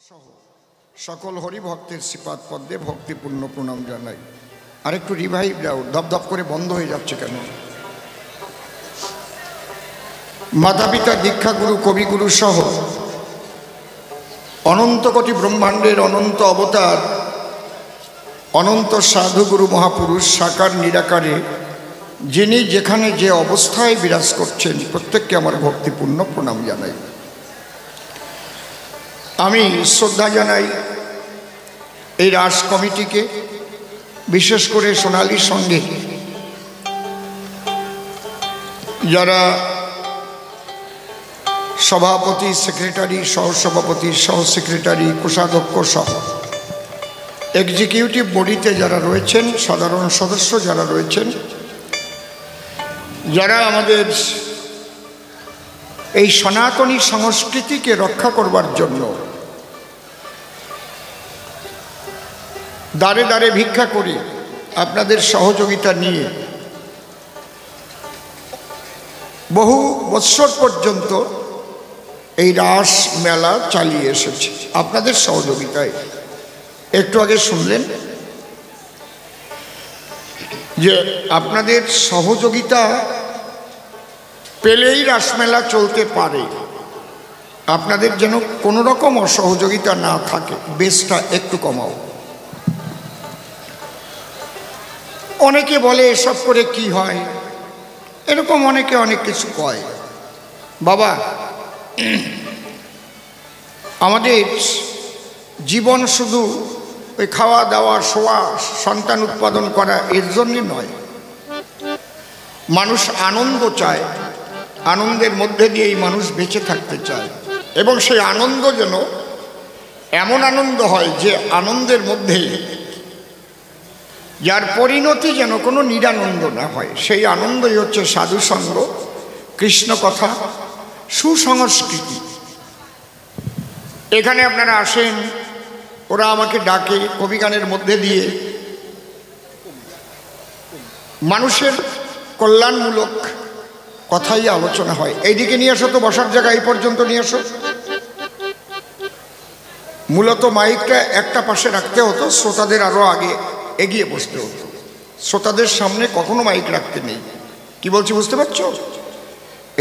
সহ সকল হরিভক্তের শ্রীপাদ পদ্মে ভক্তিপূর্ণ প্রণাম জানাই। আর একটু রিভাইভ দাও, ধপধপ করে বন্ধ হয়ে যাচ্ছে কেন? মাতা পিতা, দীক্ষাগুরু, কবিগুরু সহ অনন্ত কোটি ব্রহ্মাণ্ডের অনন্ত অবতার, অনন্ত সাধুগুরু মহাপুরুষ সাকার নিরাকারে যিনি যেখানে যে অবস্থায় বিরাজ করছেন প্রত্যেককে আমার ভক্তিপূর্ণ প্রণাম জানাই। আমি শ্রদ্ধা জানাই এই রাস কমিটিকে, বিশেষ করে সোনালীর সঙ্গে যারা সভাপতি, সেক্রেটারি, সহসভাপতি, সহ সেক্রেটারি, কোষাধ্যক্ষ সহ এক্সিকিউটিভ বডিতে যারা রয়েছেন, সাধারণ সদস্য যারা রয়েছেন, যারা আমাদের এই সনাতনী সংস্কৃতিকে রক্ষা করবার জন্য দাঁড়ে দাঁড়ে ভিক্ষা করে আপনাদের সহযোগিতা নিয়ে বহু বৎসর পর্যন্ত এই রাস মেলা চালিয়ে এসেছে আপনাদের সহযোগিতায়। একটু আগে শুনলেন যে আপনাদের সহযোগিতা পেলেই রাসমেলা চলতে পারে, আপনাদের যেন কোনো রকম অসহযোগিতা না থাকে, বেশটা একটু কমাও। অনেকে বলে এসব করে কি হয়, এরকম অনেকে অনেক কিছু কয়। বাবা, আমাদের জীবন শুধু ওই খাওয়া দাওয়া, শোয়া, সন্তান উৎপাদন করা এর জন্যই নয়। মানুষ আনন্দ চায়, আনন্দের মধ্যে দিয়েই মানুষ বেঁচে থাকতে চায়, এবং সেই আনন্দ যেন এমন আনন্দ হয় যে আনন্দের মধ্যে যার পরিণতি যেন কোনো নিরানন্দ না হয়। সেই আনন্দই হচ্ছে সাধুসঙ্গ, কৃষ্ণ কথা, সুসংস্কৃতি। এখানে আপনারা আসেন, ওরা আমাকে ডাকে, কবিগানের মধ্যে দিয়ে মানুষের কল্যাণমূলক কথাই আলোচনা হয়। এইদিকে নিয়ে আসো তো, বসার জায়গা এই পর্যন্ত নিয়ে আসো। মূলত মাইকটা একটা পাশে রাখতে হতো, শ্রোতাদের আরো আগে এগিয়ে বসতে হতো। শ্রোতাদের সামনে কখনো মাইক রাখতে নেই। কি বলছি বুঝতে পারছো?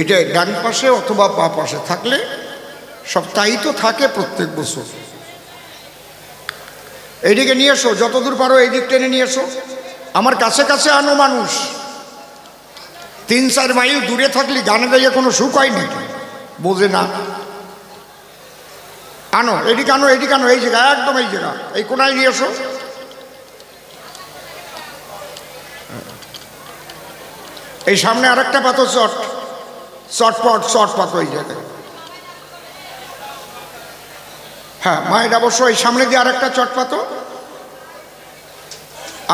এটা ডান পাশে অথবা বা পাশে থাকলে সব তাই তো থাকে প্রত্যেক বছর। এইদিকে নিয়ে এসো, যতদূর পারো এই দিক টেনে নিয়ে এসো। আমার কাছে কাছে আনো মানুষ। 3-4 মাইল দূরে থাকলে গানে গাইয়ে কোনো সুখ হয় নাকি? বোঝে না। আনো, এদিকে আনো, এদিকে আনো, এই জায়গা, একদম এই জায়গা, এই কোনায় নিয়ে এসো। এই সামনে আরেকটা পাতো, চটপট ওই জায়গায়। হ্যাঁ, মায়ের অবশ্য এই সামনে দিয়ে আরেকটা চট পাতো।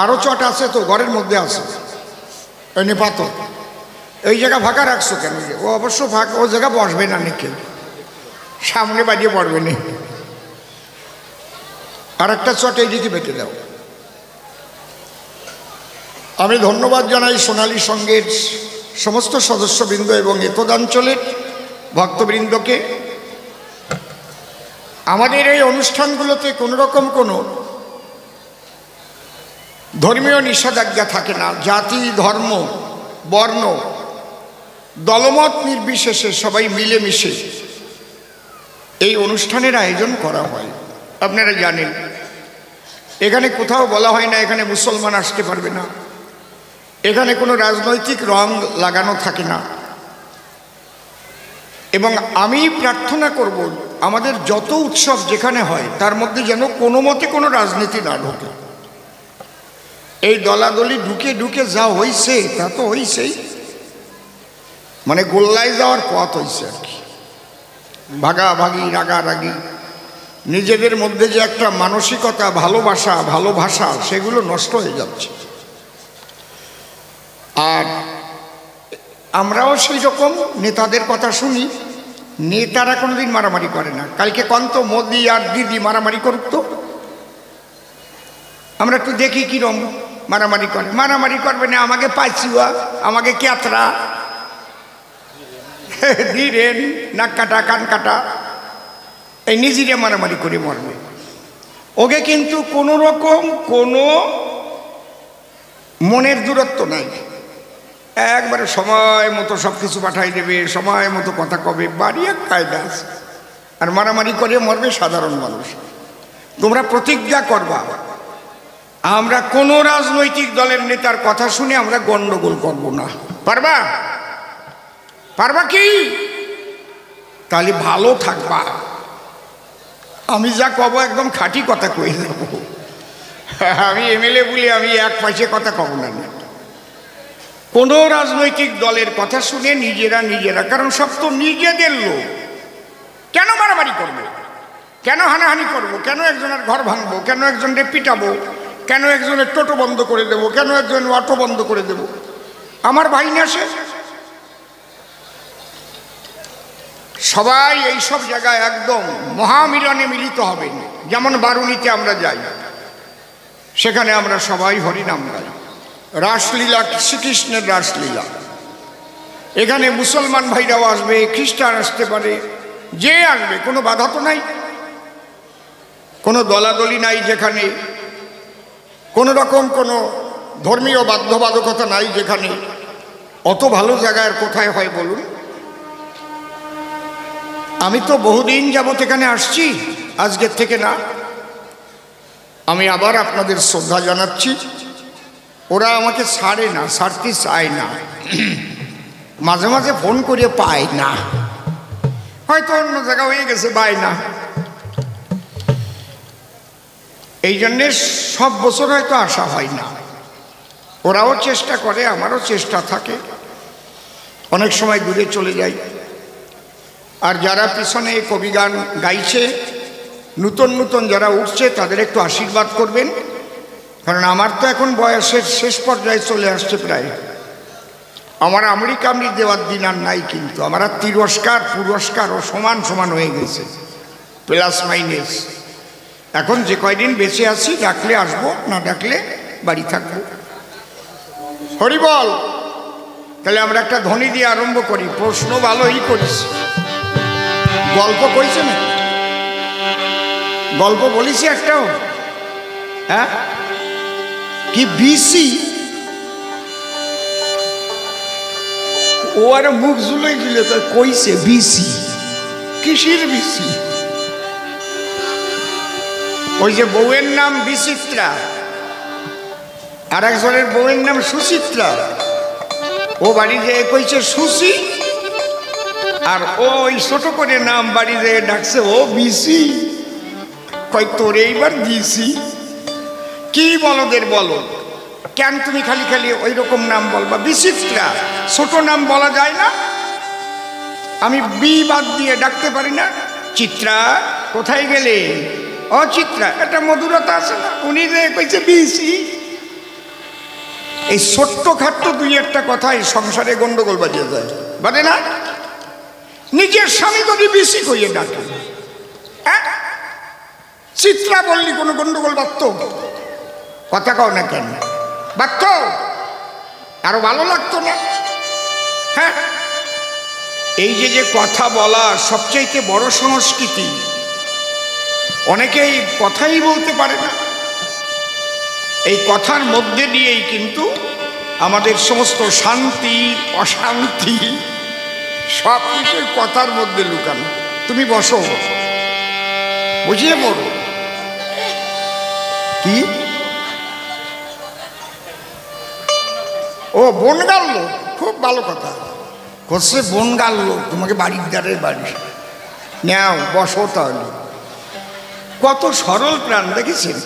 আরো চট আছে তো, ঘরের মধ্যে আছে, এনে পাতো। এই জায়গা ফাঁকা রাখছো কেন? ও অবশ্য ফাঁকা, ও জায়গা বসবে না নাকি, সামনে বাড়িয়ে পড়বে না। আর একটা চট এইদিকে বেঁটে দাও। আমি ধন্যবাদ জানাই সোনালী সঙ্গের সমস্ত সদস্যবৃন্দ এবং একদাঞ্চলের ভক্তবৃন্দকে। আমাদের এই অনুষ্ঠানগুলোতে কোনো রকম কোনো ধর্মীয় নিষেধাজ্ঞা থাকে না। জাতি, ধর্ম, বর্ণ, দলমত নির্বিশেষে সবাই মিলেমিশে এই অনুষ্ঠানের আয়োজন করা হয়। আপনারা জানেন, এখানে কোথাও বলা হয় না এখানে মুসলমান আসতে পারবে না, এখানে কোনো রাজনৈতিক রং লাগানো থাকে না। এবং আমি প্রার্থনা করব আমাদের যত উৎসব যেখানে হয় তার মধ্যে যেন কোনো মতে কোনো রাজনীতি না ঢোকে। এই দলাদলি ঢুকে ঢুকে যা হয়েছে তা তো হয়েছেই, মানে গোল্লায় যাওয়ার পথ হয়েছে আর কি। ভাগাভাগি, রাগারাগি, নিজেদের মধ্যে যে একটা মানসিকতা, ভালোবাসা সেগুলো নষ্ট হয়ে যাচ্ছে। আর আমরাও সেই রকম নেতাদের কথা শুনি, নেতারা কোনোদিন মারামারি করে না। কালকে কন্ত মোদি আর দিদি মারামারি করত, আমরা একটু দেখি কিরম মারামারি করে। মারামারি করবে না, আমাকে পাইছিয়া, আমাকে ক্যাতরা, ধীরেন, নাক কাটা, কান কাটা, এই নিজেরা মারামারি করে মরবে। ওকে কিন্তু কোনো রকম কোনো মনের দূরত্ব নাই, একবারে সময় মতো সব কিছু পাঠাই দেবে, সময় মতো কথা কবে, বাড়ি এক কায়দা আছে। আর মারামারি করে মরবে সাধারণ মানুষ। তোমরা প্রতিজ্ঞা করবা, আমরা কোনো রাজনৈতিক দলের নেতার কথা শুনে আমরা গন্ডগোল করব না। পারবা? পারবা কি? তাহলে ভালো থাকবা। আমি যা কব একদম খাঁটি কথা কয়ে যাব। আমি এমএলএ বলি আমি এক পয়সা কথা কব না। কোনো রাজনৈতিক দলের কথা শুনে নিজেরা, কারণ সব তো নিজেদের লোক, কেন মারামারি করবে, কেন হানাহানি করবো, কেন একজনের ঘর ভাঙবো, কেন একজনের পিটাবো, কেন একজনের টোটো বন্ধ করে দেবো, কেন একজনের অটো বন্ধ করে দেব? আমার ভাই না সে? সবাই এই সব জায়গায় একদম মহামিলনে মিলিত হবেন। যেমন বারুণীতে আমরা যাই, সেখানে আমরা সবাই হরিনাম গাই, রাসলীলা, শ্রীকৃষ্ণের রাসলীলা। এখানে মুসলমান ভাইরাও আসবে, খ্রিস্টান আসতে পারে, যে আসবে, কোনো বাধা তো নাই, কোনো দলাদলি নাই, যেখানে কোনো রকম কোনো ধর্মীয় বাধ্যবাধকতা নাই, যেখানে অত ভালো জায়গায় কোথায় হয় বলুন? আমি তো বহুদিন যাবত এখানে আসছি, আজকের থেকে না। আমি আবার আপনাদের শ্রদ্ধা জানাচ্ছি। ওরা আমাকে ছাড়ে না, ছাড়তে চায় না, মাঝে মাঝে ফোন করে পায় না, হয়তো অন্য জায়গা হয়ে গেছে, পায় না। এই জন্যে সব বছর হয়তো আসা হয় না। ওরাও চেষ্টা করে, আমারও চেষ্টা থাকে, অনেক সময় দূরে চলে যাই। আর যারা পিছনে কবিগান গাইছে, নূতন নূতন যারা উঠছে, তাদের একটু আশীর্বাদ করবেন, কারণ আমার তো এখন বয়সের শেষ পর্যায়ে চলে আসছে প্রায়। আমার আমরি কামড়ি দেওয়ার দিন আর নাই, কিন্তু আমার আর তিরস্কার পুরস্কারও সমান সমান হয়ে গেছে, প্লাস মাইনাস। এখন যে কয়দিন বেঁচে আছি, ডাকলে আসবো, না ডাকলে বাড়ি থাকবো। হরি বল। তাহলে আমরা একটা ধ্বনি দিয়ে আরম্ভ করি। প্রশ্ন ভালোই করিস, গল্প কইছে না? গল্প বলিছি একটাও? হ্যাঁ, কি বিসি? ও আর মুখ জুলাই দিলে তো কইছে বিসি। কিসের বিসি? ওই যে বউয়ের নাম বিচিত্রা, আর একজনের বউয়ের নাম সুচিত্রা। ও বাড়ি যেয়ে কইছে সুচি, আর ও ওই ছোট করে নাম বাড়ি যেয়ে ডাকছে ও বিসি। কই তোরে এইবার দিছি। কি বলদের বলো, কেন তুমি খালি খালি ওই রকম নাম বলবা? বিচিত্রা ছোট নাম বলা যায় না? আমি বি বাদ দিয়ে ডাকতে পারি না? চিত্রা কোথায় গেলে? ও চিত্রা, একটা মধুরতা আছে না? উনি যে কইছে বিসি। এই ছোট্ট খাট্ট দুই একটা কথাই সংসারে গন্ডগোল বাজিয়ে যায়, বাজে না? নিজের স্বামী যদি বিসি কইয়ে ডাকে, চিত্রা বললি কোনো গন্ডগোল বাড়ত? কথা কও না কেন? বাড়ত? আরো ভালো লাগতো না? হ্যাঁ, এই যে কথা বলা সবচাইতে বড় সংস্কৃতি। অনেকেই কথাই বলতে পারে না। এই কথার মধ্যে দিয়েই কিন্তু আমাদের সমস্ত শান্তি অশান্তি সব কিছুই কথার মধ্যে লুকানো। তুমি বসো, বুঝিয়ে পড়ো। কি? ও বনগাল লোক, খুব ভালো কথা করছে। বনগাল লোক, তোমাকে বাড়ির দ্বারের বাড়ি নাও, বসো। তাহলে কত সরল প্রাণ দেখেছেন?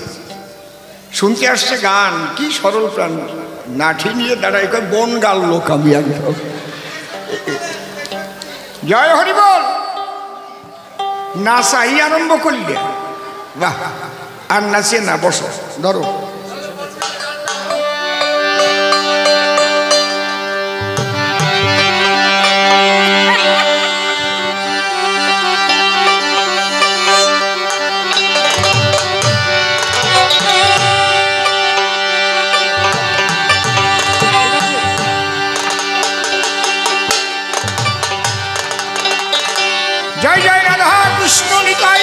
শুনতে আসছে গান, কি সরল প্রাণ, নাঠি নিয়ে দাঁড়ায় কয় বনগাল লোক আমি একদম। জয় হরি বল। নাচাই আরম্ভ করলে, বাহ। আর নাচে না, বসো, ধরো। জয় জয় রাধা কৃষ্ণ নিতাই।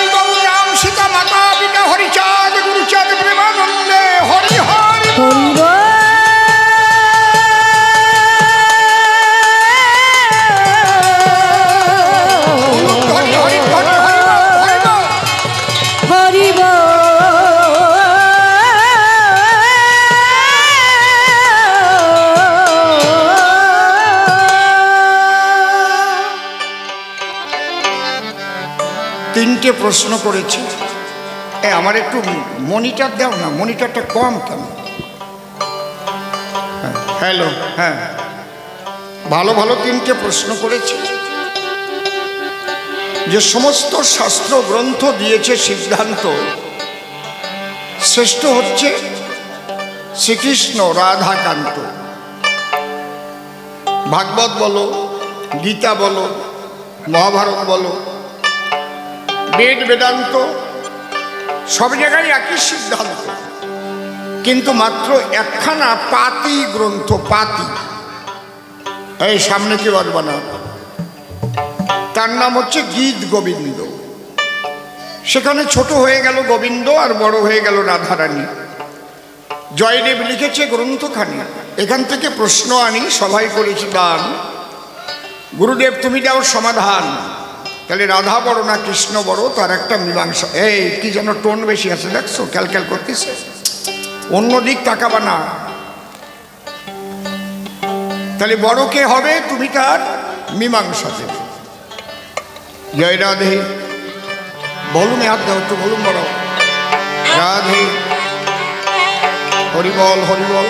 তিনটে প্রশ্ন করেছে। আমার একটু মনিটর দাও না, মনিটরটা কম কেন? হ্যালো, হ্যাঁ, ভালো ভালো তিনটে প্রশ্ন করেছে। যে সমস্ত শাস্ত্র গ্রন্থ দিয়েছে সিদ্ধান্ত, শ্রেষ্ঠ হচ্ছে শ্রীকৃষ্ণ রাধাকান্ত। ভাগবত বলো, গীতা বলো, মহাভারত বলো, বেদ বেদান্ত, সব জায়গায় একই সিদ্ধান্ত, কিন্তু মাত্র একখানা পাতি গ্রন্থ, পাতি, এই সামনে কি বাজবা না, তার নাম হচ্ছে গীত গোবিন্দ। সেখানে ছোট হয়ে গেল গোবিন্দ আর বড় হয়ে গেল রাধারানী। জয়দেব লিখেছে গ্রন্থখানি, এখান থেকে প্রশ্ন আনি, সবাই করেছি দান, গুরুদেব তুমি দাও সমাধান। তাহলে রাধা বড় না কৃষ্ণ বড়, তার একটা মীমাংসা। এই কি যেন টোন বেশি আছে, দেখছো ক্যালক্যাল করতেছে, অন্যদিক তাকাবা না। তাহলে বড় কে হবে, তুমি তার মীমাংসা দেবে। জয় রাধে, বলুন হাত দাও একটু, বলুন বড় রাধে, হরিবল হরিবল।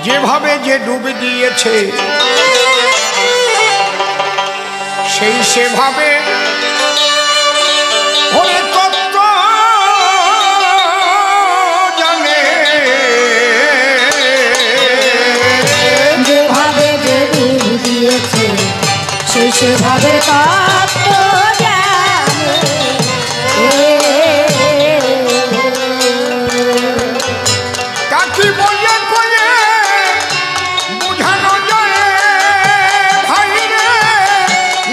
যেভাবে যে ডুবে দিয়েছে সেই সেভাবে হরে তত্ত্ব জানে। যেভাবে যে ডুবে দিয়েছে সেই সেভাবে তত্ত্ব জানে। কাকি বলে কয়ে বুঝানো যায় ভাই রে,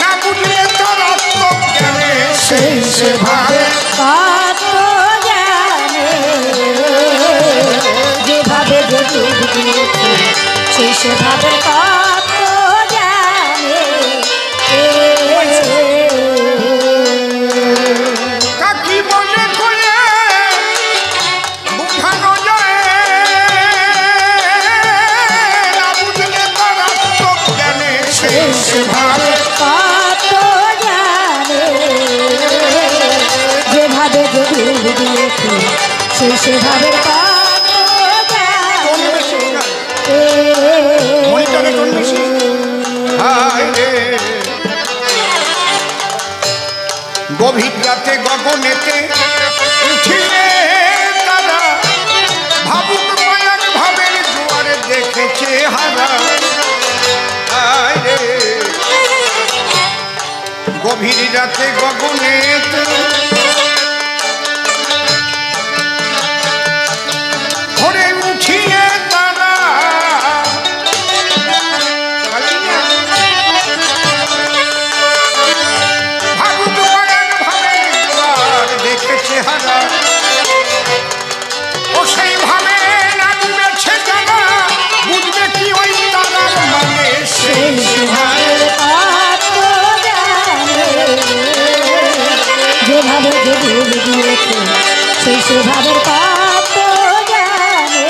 না বুঝলে তোর আত্মজ্ঞানে সেই সেভাবে তত্ত্ব জানে। যেভাবে যে ডুবে দিয়েছে সেই সেভাবে তত্ত্ব জানে। কাকি বলে কয়ে বুঝানো যায়, না বুঝলে তোর আত্মজ্ঞানে সেই সেভাবে তত্ত্ব জানে। যেভাবে যে ডুবে দিয়েছে সেই সেভাবে তত্ত্ব জানে। মনিটরে কোন বেশি? হায় রে, গভীর রাতে গগনেতে উঠিয়ে তারা ভাবুক মায়ার ভাবের জোয়ারে দেখেছে হারা। হায় রে, গভীর রাতে গগনেতে ভরে উঠিয়ে তারা ভাবুক মায়ার ভাবের জোয়ার দেখেছে হারা। ও সেইভাবে না ডুবেছে যারা, বুঝবে কি ওই তারার মানে সেই সেভাবে তত্ত্ব জানে। যেভাবে যে ডুবে দিয়েছে সেই সেভাবে তত্ত্ব জানে।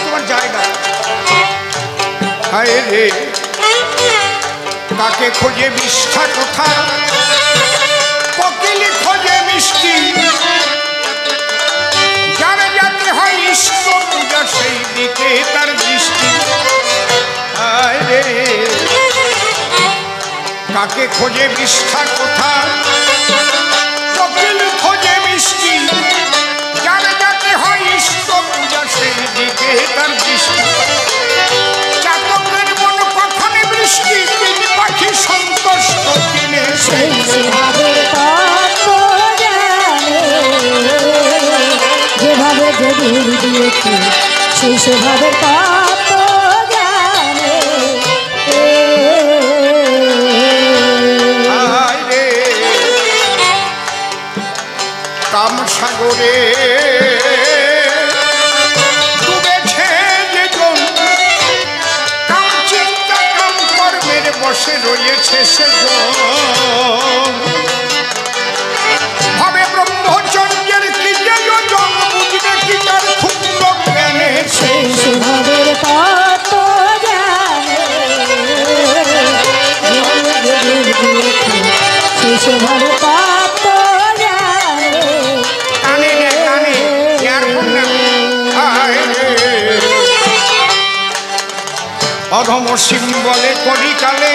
তোমার জায়গা। হায় রে, কাকে খোঁজে বিষ্ঠা কথা, কোকিল খোঁজে মিষ্টি, যার যাতে হয় ইষ্ট পূজা সেই দিকে তার দৃষ্টি। হায় রে, কাকে খোঁজে বিষ্ঠা কথা, কোকিল খোঁজে মিষ্টি, যার যাতে হয় ইষ্ট পূজা সেই দিকে তার দৃষ্টি। চাতকের মন কখনো বৃষ্টি, তিন পাখি সন্তুষ্ট কিনে সেই সেভাবে তত্ত্ব জানে। যেভাবে যে ডুবে দিয়েছে সেই সেভাবে তত্ত্ব জানে। হায় রে, কাম সাগরে ডুবেছে যে জন, কাম চিন্তা কাম কর্মের বসে রয়েছে সে জন। ভাবে ব্রহ্মচর্যের কি যে যোজন, বুঝবে কি তার ক্ষুদ্র জ্ঞানে সেই সেভাবে অধম সিং বলে কলিকালে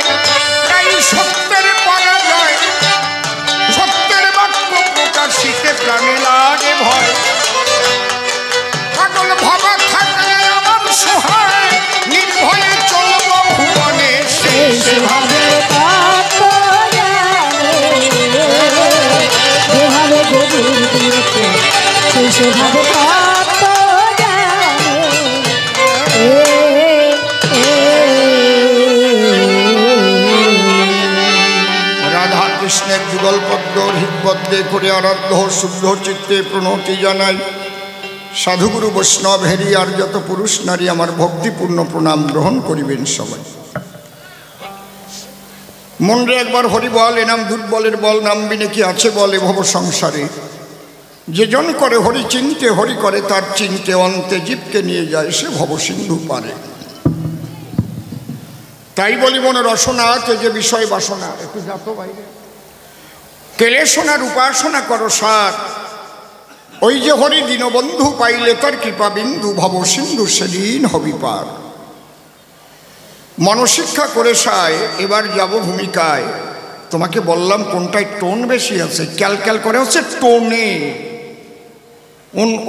তাই সত্যের পরাজয়, সত্যের বাক্য প্রকাশিতে প্রাণে লাগে ভয়। পাগল ভাবা থাকলে আমার সহায়, নির্ভয়ে চলব ভুবনে শেষ ভাবে। রাধা কৃষ্ণের যুগল পদ্ম হৃদবদ্ধে করে আরাধ্য শুদ্ধ চিত্তে প্রণতি জানাই। সাধুগুরু বৈষ্ণব হেরি আর যত পুরুষ নারী আমার ভক্তিপূর্ণ প্রণাম গ্রহণ করিবেন সবাই। মনরে একবার হরি বল, এ নাম দুর্বলের বল, নামবি নাকি আছে বলে ভব সংসারে। যে জন করে হরি চিনতে, হরি করে তার চিনতে, অন্তে জীবকে নিয়ে যায় সে ভব সিন্ধু পারে। তাই বলি মনে রসনা তে যে বিষয় বাসনা, একটু যাত বাইরে কেলেশনার উপাসনা করো সার। ওই যে হরি দীনবন্ধু পাইলে তার কৃপা বিন্দু, ভব সিন্ধু সেদিন হবি পার। মনশিক্ষা করে সায় এবার যাব ভূমিকায়। তোমাকে বললাম কোনটায় টোন বেশি আছে, ক্যালক্যাল করে হচ্ছে টোনে।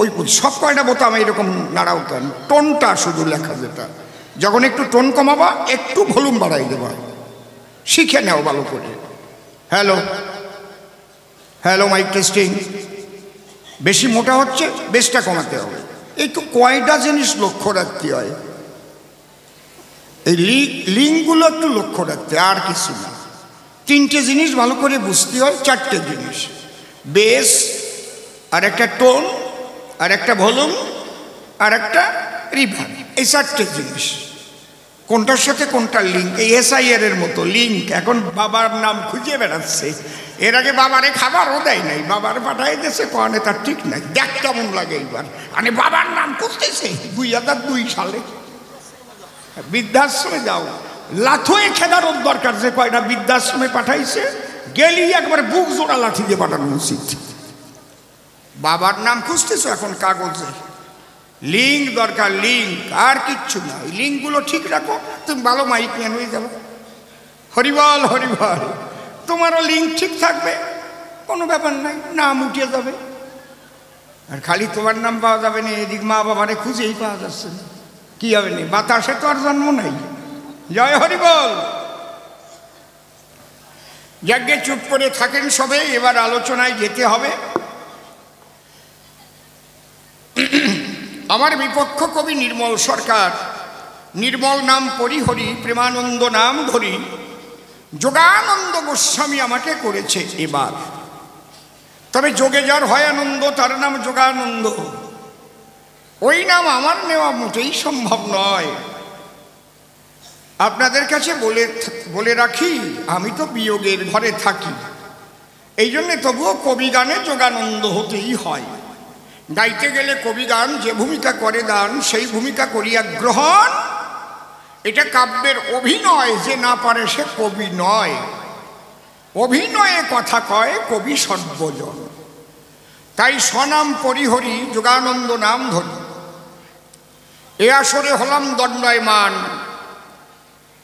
ওই সব কয়টা বোতাম এরকম নাড়াও কেন, টোনটা শুধু লেখা যেটা। যখন একটু টোন কমাবা একটু ভলিউম বাড়াই দেবা, শিখে নেও ভালো করে। Hello hello, mike testing. বেশি মোটা হচ্ছে, বেশটা কমাতে হবে। একটু কয়টা জিনিস লক্ষ্য রাখতে হয়, এই লিঙ্কগুলো একটু লক্ষ্য রাখতে, আর কিছু না। তিনটে জিনিস ভালো করে বুঝতে হয়, চারটে জিনিস, বেস আর একটা টোন আর একটা ভলিউম আর একটা রিভার, এই চারটে জিনিস। কোনটার সাথে কোনটার লিঙ্ক, এই SIR এর মতো লিঙ্ক। এখন বাবার নাম খুঁজে বেড়াচ্ছে, এর আগে বাবারে খাবারও দেয় নাই, বাবার পাঠাই দিয়েছে কনে তার ঠিক নাই। দেখ কেমন লাগে এইবার, মানে বাবার নাম করতেছে 2002 সালে। বৃদ্ধাশ্রমে যাও, লাথুয়ে খেদার দরকার। যে কয়টা বৃদ্ধাশ্রমে পাঠাইছে গেলি একবার বুক জোড়া লাঠি দিয়ে পাঠানো উচিত। বাবার নাম খুঁজতেছ এখন কাগজে, লিঙ্ক দরকার, লিঙ্ক আর কিচ্ছু না। এই লিঙ্কগুলো ঠিক রাখো, তুমি ভালো মাইক ম্যান হয়ে যাবে। হরিবল হরিবল, তোমারও লিঙ্ক ঠিক থাকবে, কোনো ব্যাপার নাই, নাম উঠে যাবে। আর খালি তোমার নাম পাওয়া যাবে না, এদিক মা বাবারে খুঁজেই পাওয়া যাচ্ছে না, কি হবে না, বাতাসে তো আর জন্ম নাই। জয় হরিবল। যজ্ঞে চুপ করে থাকেন সবে, এবার আলোচনায় যেতে হবে। আমার বিপক্ষ কবি নির্মল সরকার, নির্মল নাম পরিহরি, প্রেমানন্দ নাম ধরি, যোগানন্দ গোস্বামী আমাকে করেছে এবার। তবে যোগে যার হয় আনন্দ তার নাম যোগানন্দ, ওই নাম আমার নেওয়া মোটেই সম্ভব নয়। আপনাদের কাছে বলে রাখি, আমি তো বিয়োগের ঘরে থাকি, এই জন্যে তবুও কবি গানে যোগানন্দ হতেই হয়। গাইতে গেলে কবি গান যে ভূমিকা করে দান, সেই ভূমিকা করিয়া গ্রহণ। এটা কাব্যের অভিনয়, যে না পারে সে কবি নয়। অভিনয়ে কথা কয় কবি সর্বজন। তাই স্বনাম পরিহরি, যোগানন্দ নাম ধরি। এ আসরে হলাম দণ্ডায়মান,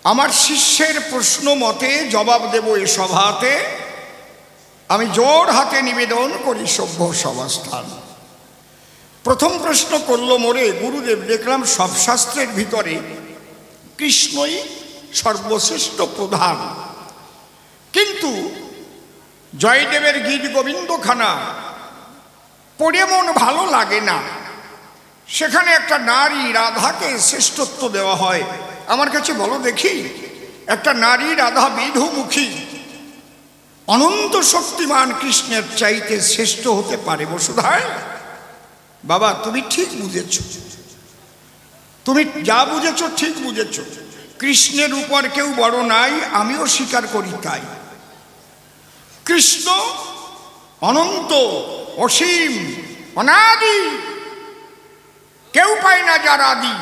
আমার শিষ্যের প্রশ্ন মতে জবাব দেব এ সভাতে। আমি জোর হাতে নিবেদন করি সভ্য সভাস্থান। প্রথম প্রশ্ন করল মোরে গুরুদেব, দেখলাম সব শাস্ত্রের ভিতরে কৃষ্ণই সর্বশ্রেষ্ঠ প্রধান, কিন্তু জয়দেবের গীত গোবিন্দখানা পড়ে মন ভালো লাগে না। সেখানে একটা নারী রাধাকে শ্রেষ্ঠত্ব দেওয়া হয়। আমার কাছে বলো দেখি, একটা নারী রাধা বিধুমুখী অনন্ত শক্তিমান কৃষ্ণের চাইতে শ্রেষ্ঠ হতে পারে বসুধায়? বাবা তুমি ঠিক বুঝেছ, তুমি যা বুঝেছ ঠিক বুঝেছ। কৃষ্ণের উপর কেউ বড় নাই, আমিও স্বীকার করি তাই। কৃষ্ণ অনন্ত, অসীম, অনাদি, কেউ পায় না যার আদি।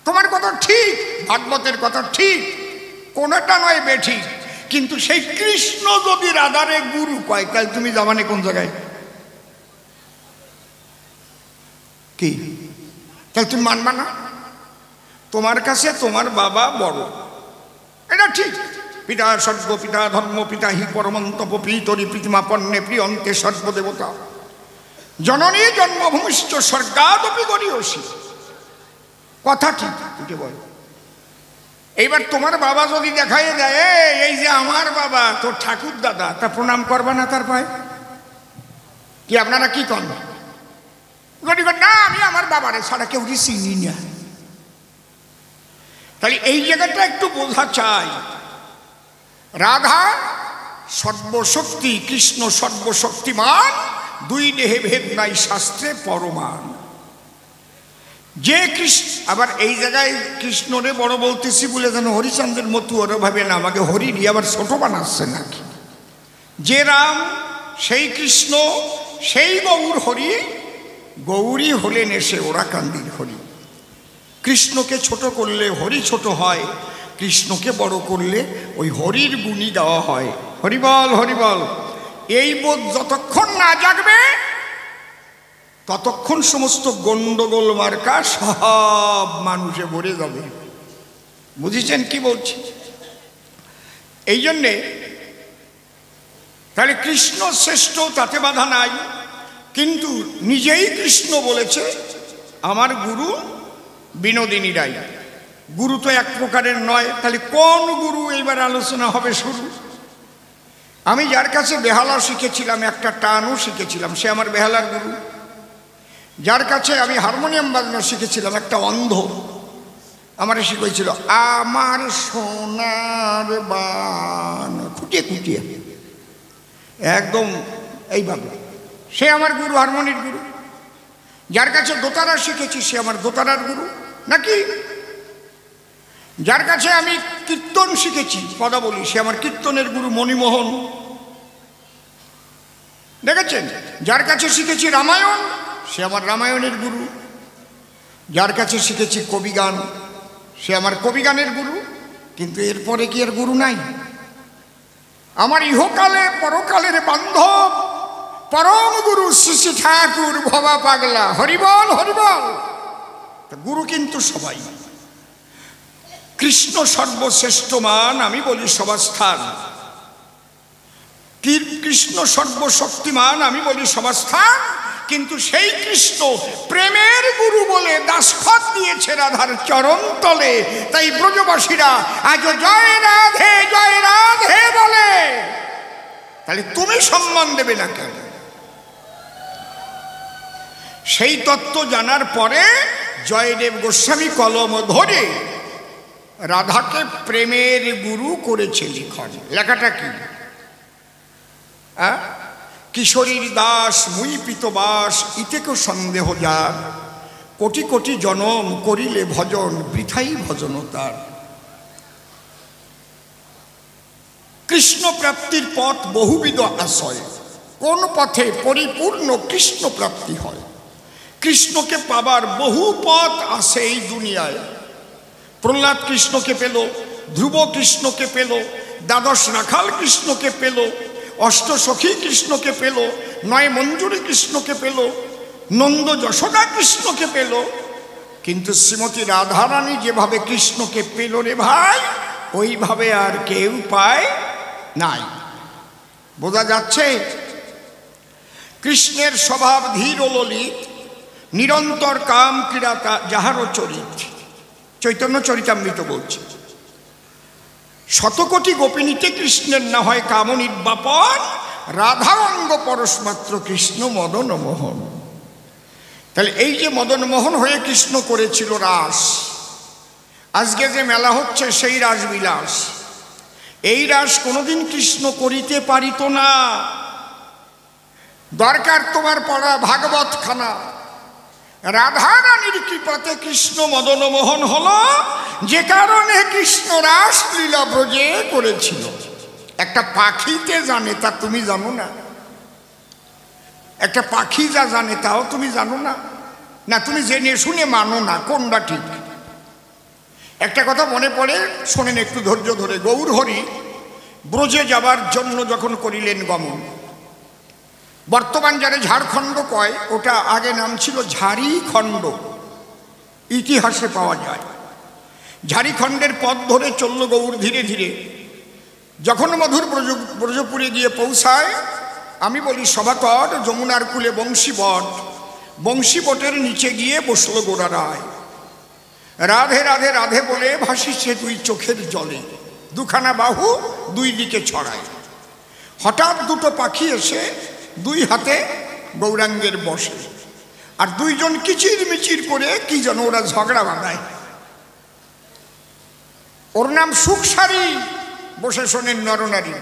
তোমার কথা ঠিক, ভাগবতের কথা ঠিক, কোনটা নয় বেঠিক। কিন্তু সেই কৃষ্ণ যদি রাধারে গুরু কয়, তাহলে তুমি জামানে কোন জায়গায়? কি তাহলে তুমি মানবা না? তোমার কাছে তোমার বাবা বড়, এটা ঠিক। পিতা স্বর্গ, পিতা ধর্ম, পিতা হি পরমন্তপ, পিতরি প্রীতিমাপন্নে প্রিয়ন্তে সর্বদেবতা, জননী জন্মভূমিষ্ঠ স্বর্গাদপি গরীয়সী। কথা ঠিক, তুই বল। এইবার তোমার বাবা যদি দেখাই দেয় এই যে আমার বাবা তোর ঠাকুর দাদা, তা প্রণাম করবা না তার পায়? কি আপনারা কি করবেন? না, আমি আমার বাবারে ছাড়া কেউ চিনি না। তাহলে এই জায়গাটা একটু বোঝা চাই। রাধা সর্বশক্তি, কৃষ্ণ সর্বশক্তিমান, দুই দেহে ভেদ নাই শাস্ত্রে পরমান। যে কৃষ্ণ, আবার এই জায়গায় কৃষ্ণরে বড় বলতেছি বলে যেন হরিচন্দ্রের মতো ওরা ভাবে না আমাকে হরি দিয়ে আবার ছোট বানাচ্ছে নাকি। যে রাম সেই কৃষ্ণ, সেই গৌর হরি, গৌরী হলেন এসে ওরা কান্দির হরি। কৃষ্ণকে ছোট করলে হরি ছোট হয়, কৃষ্ণকে বড় করলে ওই হরির গুণী দেওয়া হয়। হরিবল হরিবল। এই বোধ যতক্ষণ না জাগবে ততক্ষণ সমস্ত গন্ডগোল মার্কা সব মানুষে ভরে যাবে। বুঝেছেন কি বলছি? এই জন্যে তাহলে কৃষ্ণ শ্রেষ্ঠ, তাতে বাধা নাই, কিন্তু নিজেই কৃষ্ণ বলেছে আমার গুরু বিনোদিনী রায়। গুরু তো এক প্রকারের নয়, তাহলে কোন গুরু এইবার আলোচনা হবে শুরু। আমি যার কাছে বেহালা শিখেছিলাম, একটা টানও শিখেছিলাম, সে আমার বেহালার গুরু। যার কাছে আমি হারমোনিয়াম বাজানো শিখেছিলাম, একটা অন্ধ আমার শিখেছিল আমার সোনার বান, খুঁটিয়ে খুঁটিয়ে একদম এইভাবে, সে আমার গুরু, হারমোনির গুরু। যার কাছে দোতারা শিখেছি সে আমার দোতারার গুরু নাকি। যার কাছে আমি কীর্তন শিখেছি, পদাবলী, সে আমার কীর্তনের গুরু মণিমোহন। দেখেছেন? যার কাছে শিখেছি রামায়ণ, সে আমার রামায়ণের গুরু। যার কাছে শিখেছি কবিগান, সে আমার কবিগানের গুরু। কিন্তু এরপরে কি আর গুরু নাই? আমার ইহকালে পরকালের বান্ধব পরম গুরু শ্রী শ্রী ঠাকুর ভবা পাগলা। হরিবল হরিবল। গুরু কিন্তু সবাই। কৃষ্ণ সর্বশ্রেষ্ঠ মান, আমি বলি সবাস্থান। কৃষ্ণ সর্বশক্তিমান, আমি বলি সবাস্থান। কিন্তু সেই কৃষ্ণ প্রেমের গুরু বলে দাসখত দিয়েছে রাধার চরণ তলে। তাই ব্রজবাসীরা আজ জয় রাধে বলে। তাহলে তুমি সম্মান দেবে না কেন? সেই তত্ত্ব জানার পরে জয়দেব গোস্বামী কলম ধরে রাধাকে প্রেমের গুরু করেছে লিখন। লেখাটা কি? কিশোরীর দাস মুই পিতবাস, ইতেকো সন্দেহ যার, কোটি কোটি জনম করিলে ভজন, বৃথাই ভজন তার। কৃষ্ণ প্রাপ্তির পথ বহুবিধ আশয়, কোন পথে পরিপূর্ণ কৃষ্ণ প্রাপ্তি হয়। কৃষ্ণকে পাবার বহু পথ আছে এই দুনিয়ায়। প্রহ্লাদ কৃষ্ণকে পেল, ধ্রুব কৃষ্ণকে পেল, দ্বাদশ রাখাল কৃষ্ণকে পেল, অষ্টসখী কৃষ্ণকে পেল, নয় মঞ্জুরি কৃষ্ণকে পেল, নন্দ যশোদা কৃষ্ণকে পেল। কিন্তু শ্রীমতী রাধারানী যেভাবে কৃষ্ণকে পেল রে ভাই, ওইভাবে আর কেউ পায় নাই। বোঝা যাচ্ছে? কৃষ্ণের স্বভাব ধীর ও ললিত, নিরন্তর কাম ক্রীড়া যাহারও চরিত। চৈতন্য চরিতামৃত বলছে, শতকোটি গোপিনীতে কৃষ্ণের না হয় কাম নির্বাপন, রাধা অঙ্গ পরশমাত্র কৃষ্ণ মদন মোহন। তাহলে এই যে মদন মোহন হয়ে কৃষ্ণ করেছিল রাস, আজকে যে মেলা হচ্ছে সেই রাসবিলাস, এই রাস কোনোদিন কৃষ্ণ করিতে পারিত না। দরকার তোমার পড়া ভাগবত খানা। রাধারানীর কৃপাতে কৃষ্ণ মদন মোহন হলো, যে কারণে কৃষ্ণ রাস লীলা ব্রজে করেছিল। একটা পাখিতে জানে, তা তুমি জানো না? একটা পাখি যা জানে তাও তুমি জানো না? না, তুমি জেনে শুনে মানো না, কোনটা ঠিক? একটা কথা মনে পড়ে, শোনেন একটু ধৈর্য ধরে। গৌর হরি ব্রজে যাবার জন্য যখন করিলেন গমন, বর্তমান যারা ঝাড়খণ্ড কয়, ওটা আগে নাম ছিল ঝাড়িখণ্ড, ইতিহাসে পাওয়া যায়। ঝাড়িখণ্ডের পথ ধরে চলল গৌর ধীরে ধীরে। যখন মধুর ব্রজপুরে গিয়ে পৌঁছায়, আমি বলি সভাকর, যমুনার কূলে বংশীবট, বংশীবটের নিচে গিয়ে বসল গোরা রায়। রাধে রাধে রাধে বলে ভাসিছে দুই চোখের জলে, দুখানা বাহু দুই দিকে ছড়ায়। হঠাৎ দুটো পাখি এসে দুই হাতে গৌরাঙ্গের বসে, আর দুইজন কিচির মিচির করে কি যেন ওরা ঝগড়া বাঁধায়। ওর নাম সুখসারি, বসে শোনেন নরনারী।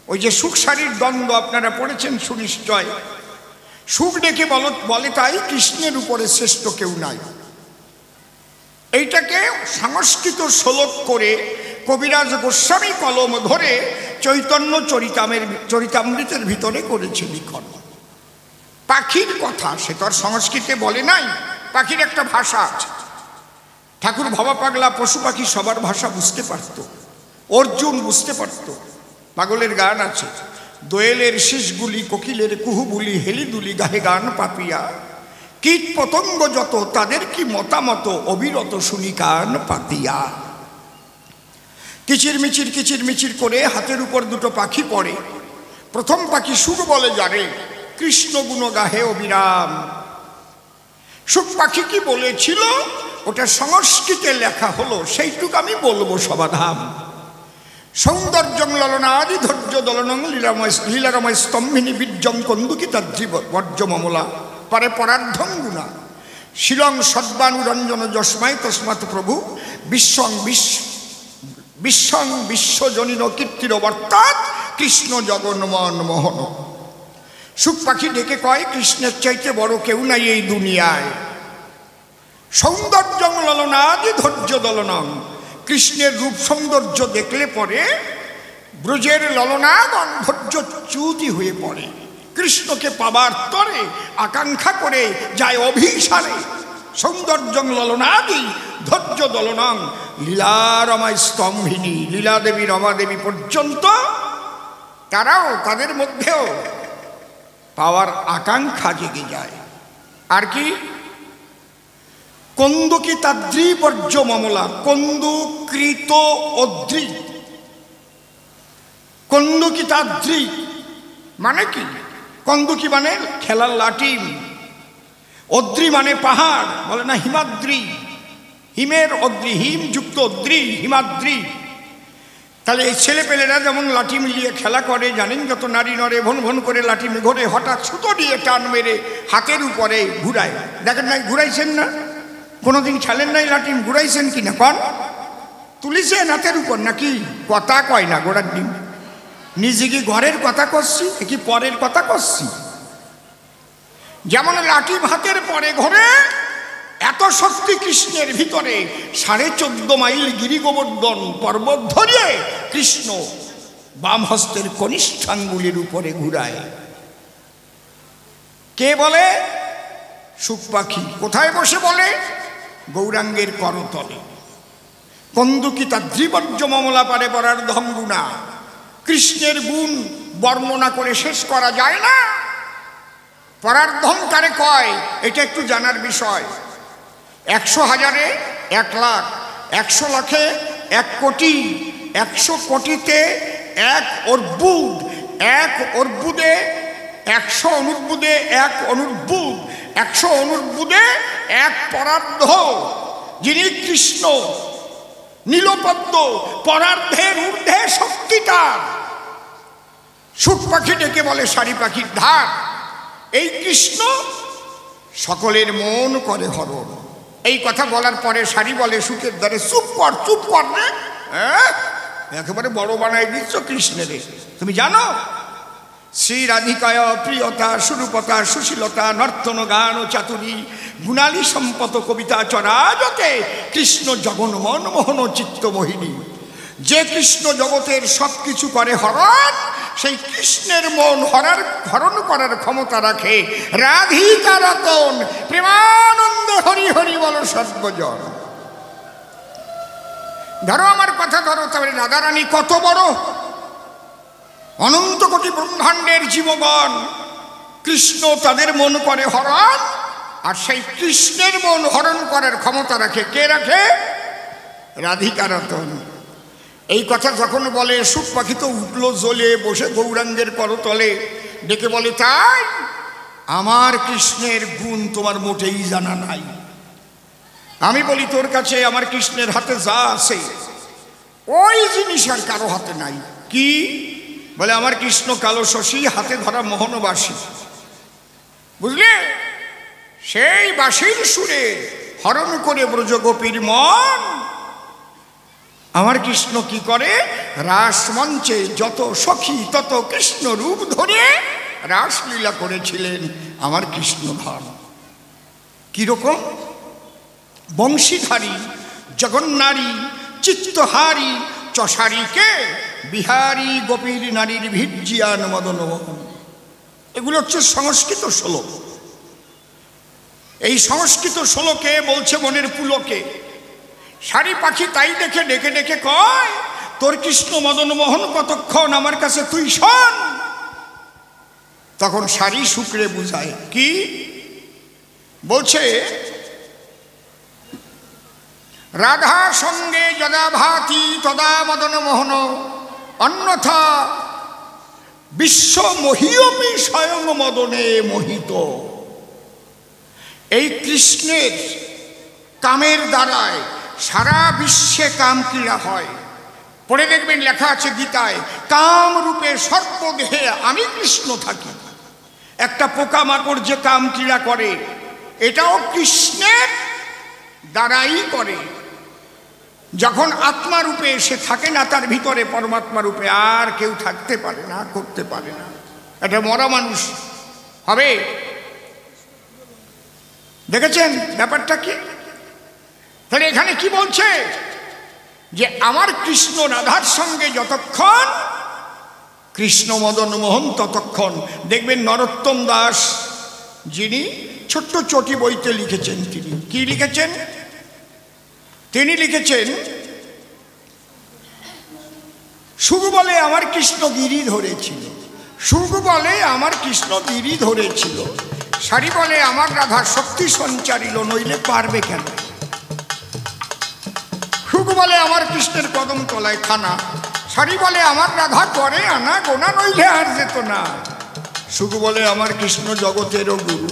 ওই যে সুখসারির দ্বন্দ্ব আপনারা পড়েছেন সুনিশ্চয়। সুখ ডেকে বলে তাই কৃষ্ণের উপরে শ্রেষ্ঠ কেউ নাই। এইটাকে সংস্কৃত শ্লোক করে কবিরাজ গোস্বামী কলম ধরে চৈতন্য চরিতামৃতের ভিতরে করেছে লিখন। পাখির কথা সে তো আর সংস্কৃতে বলে নাই, পাখির একটা ভাষা আছে। ঠাকুর ভবা পাগলা পশু পাখি সবার ভাষা বুঝতে পারত, অর্জুন বুঝতে পারত। পাগলের গান আছে, দোয়েলের শীষগুলি কোকিলের কুহুবুলি হেলিদুলি গাহে গান পাপিয়া, কীট পতঙ্গ যত তাদের কি মতামত অবিরত শুনি কান পাতিয়া। কিচির মিচির করে হাতের উপর দুটো পাখি পড়ে। প্রথম পাখি সুখ বলে যারে, কৃষ্ণ গুণ গাহে অবিরাম। সুখ পাখি কি বলেছিল ওটা সংস্কৃতে লেখা হলো, সেইটুকু আমি বলবো সমাধান। সৌন্দর্যং ললনাদি ধৈর্য দলনং লীলারময় স্তম্ভিনী বীর্যং কন্দুকি তাদ্রি বর্জ্য মমলা পরে পরার্ধং গুণা শিলং সদ্বানুরঞ্জন যস্মাই তস্মাৎ প্রভু বিশ্বং বিশ্বজনীন কীর্তির বর্তাৎ কৃষ্ণ জগন্মোহন মোহন। সুখ পাখি ডেকে কয়, কৃষ্ণের চাইতে বড় কেউ নাই এই দুনিয়ায়। সৌন্দর্যং ললনাদি ধৈর্য দলনং, কৃষ্ণের রূপ সৌন্দর্য দেখলে পরে ব্রজের ললনাগণ ধৈর্য চ্যুতি হয়ে পড়ে। কৃষ্ণকে পাবার তরে আকাঙ্ক্ষা করে যায় অভিসারে। সৌন্দর্যং ললনাদি ধৈর্য দলনং লীলারমায় স্তম্ভিনী, লীলাদেবী রমাদেবী পর্যন্ত তারাও তাদের মধ্যেও পাওয়ার আকাঙ্ক্ষা জেগে যায়। আর কি কন্দুকি তাদ্রি বর্জ্য মমলা, কন্দুকৃত অদ্রি, কন্দুকি তাদ্রি মানে কি? কন্দুকি মানে খেলার লাঠিম, অদ্রি মানে পাহাড়, বলে না হিমাদ্রি, হিমের অদ্রি, হিম যুক্ত অদ্রি হিমাদ্রি। তাহলে এই ছেলেপেলেরা যেমন লাঠি মিলিয়ে খেলা করে, জানেন যত নারী নরে ভন ভন করে লাঠি ঘোরে, হঠাৎ ছুতো দিয়ে টান মেরে হাতের উপরে ঘুরায়। দেখেন নাই ঘুরাইছেন না? কোনোদিন খেলেন নাই লাঠিম? ঘুরাইছেন কি না? কন তুলিছেন হাতের উপর নাকি? কথা কয় না গোড়ার ডিম। নিজে কি ঘরের কথা করছি কি পরের কথা করছি? যেমন লাঠি হাতের পরে ঘোরে, এত শক্তি কৃষ্ণের ভিতরে। 14.5 মাইল গিরি গোবর্ধন পর্বত ধরিয়ে কৃষ্ণ বাম হস্তের কনিষ্ঠাঙ্গুলির উপরে ঘুরায়। কে বলে? সুখ পাখি। কোথায় বসে বলে? গৌরাঙ্গের করতলে। কন্দুকি তাদ্রিবর্জ্য মমলা পারে পরার ধঙ্গুনা। কৃষ্ণের গুণ বর্ণনা করে শেষ করা যায় না। পরার্ধম কারে কয় এটা একটু জানার বিষয়। 100,000-এ 1 লাখ, 100 লাখে 1 কোটি, 100 কোটিতে 1 অর্বুদ, 1 অর্বুদে 100 অনুর্বুদে 1 অনুর্বুদ, 100 অনুর্বুদে 1 পরার্ধ। যিনি কৃষ্ণ নীলপদ্ম, পরার্ধের ঊর্ধ্বে শক্তিটা। সুখ পাখি ডেকে বলে সারি পাখির ধার। এই কৃষ্ণ সকলের মন করে হরণ। এই কথা বলার পরে সারি বলে সুখের দ্বারে, চুপ কর, চুপ কর রে, একেবারে বড় বানাই দিচ্ছ কৃষ্ণের। তুমি জানো শ্রী রাধিকায় প্রিয়তা সুরূপতা সুশীলতা নর্তন গান ও চাতুরী গুণালী সম্পত কবিতা চরাজতে কৃষ্ণ জগন্মোহন মোহন চিত্তমোহিনী। যে কৃষ্ণ জগতের সব কিছু করে হরণ, সেই কৃষ্ণের মন হরণ করার ক্ষমতা রাখে রাধিকা রতন। প্রেমানন্দে হরি হরি বল সর্বজন। ধরো আমার কথা ধরো, তবে রাধারানী কত বড়, অনন্ত কোটি ব্রহ্মাণ্ডের জীবগণ কৃষ্ণ তাদের মন করে হরণ। আর সেই কৃষ্ণের মন হরণ করার ক্ষমতা রাখে কে? রাখে রাধিকা রতন। এই কথা যখন বলে সুখ পাখি তো উঠলো জ্বলে, বসে গৌরাঙ্গের করতলে ডেকে বলে, তাই আমার কৃষ্ণের গুণ তোমার মোটেই জানা নাই। আমি বলি, তোর কাছে আমার কৃষ্ণের হাতে যা আছে ওই জিনিস আর কারো হাতে নাই। কি? বলে, আমার কৃষ্ণ কালো শশী, হাতে ধরা মোহনবাসী। বুঝলে? সেই বাঁশির সুরে হরণ করে ব্রজগোপীর মন। আমার কৃষ্ণ কি করে? রাসমঞ্চে যত সখী তত কৃষ্ণ রূপ ধরে রাসলীলা করেছিলেন আমার কৃষ্ণধন। কিরকম? বংশীধারী, জগন্নারী, চিত্তহারী, চষারীকে বিহারী, গোপীর নারীর ভিজ্জিয়ান মদন মোহন। এগুলো হচ্ছে সংস্কৃত শ্লোক। এই সংস্কৃত শ্লোকে বলছে মনের পুলকে। শাড়ি পাখি তাই দেখে ডেকে ডেকে কয়, তোর কৃষ্ণ মদন মোহন কতক্ষণ, আমার কাছে তুই শোন। তখন শাড়ি শুক্রে বুঝায়। কি বলছে? রাধা সঙ্গে যদা ভাতি তদা মদন মোহন, অন্যথা বিশ্ব মহীয়পি স্বয়ং মদনে মোহিত। এই কৃষ্ণের কামের দ্বারায় সারা বিশ্বে কাম ক্রীড়া হয়। পড়ে দেখবেন লেখা আছে গীতায়, কাম রূপে সর্বদেহে আমি কৃষ্ণ থাকি। একটা পোকামাকড় যে কাম ক্রীড়া করে, এটাও কৃষ্ণের দ্বারাই করে। যখন আত্মা রূপে এসে থাকে না, তার ভিতরে পরমাত্মা রূপে আর কেউ থাকতে পারে না, করতে পারে না। এটা মরা মানুষ হবে। দেখেছেন ব্যাপারটা কি? তাহলে এখানে কি বলছে? যে আমার কৃষ্ণ রাধার সঙ্গে যতক্ষণ কৃষ্ণ মদন মোহন ততক্ষণ। দেখবেন নরোত্তম দাস, যিনি ছোট্ট চটি বইতে লিখেছেন, তিনি কি লিখেছেন? তিনি লিখেছেন, সুখ বলে আমার কৃষ্ণ গিরি ধরেছিল, সুখ বলে আমার কৃষ্ণ গিরি ধরেছিল, শাড়ি বলে আমার রাধা শক্তি সঞ্চারিল, নইলে পারবে কেন। সুখ বলে আমার কৃষ্ণের কদম তলায় খানা, শাড়ি বলে আমার রাধা করে আনা গোনা, নইলে আর যেত না। সুখ বলে আমার কৃষ্ণ জগতেরও গুরু,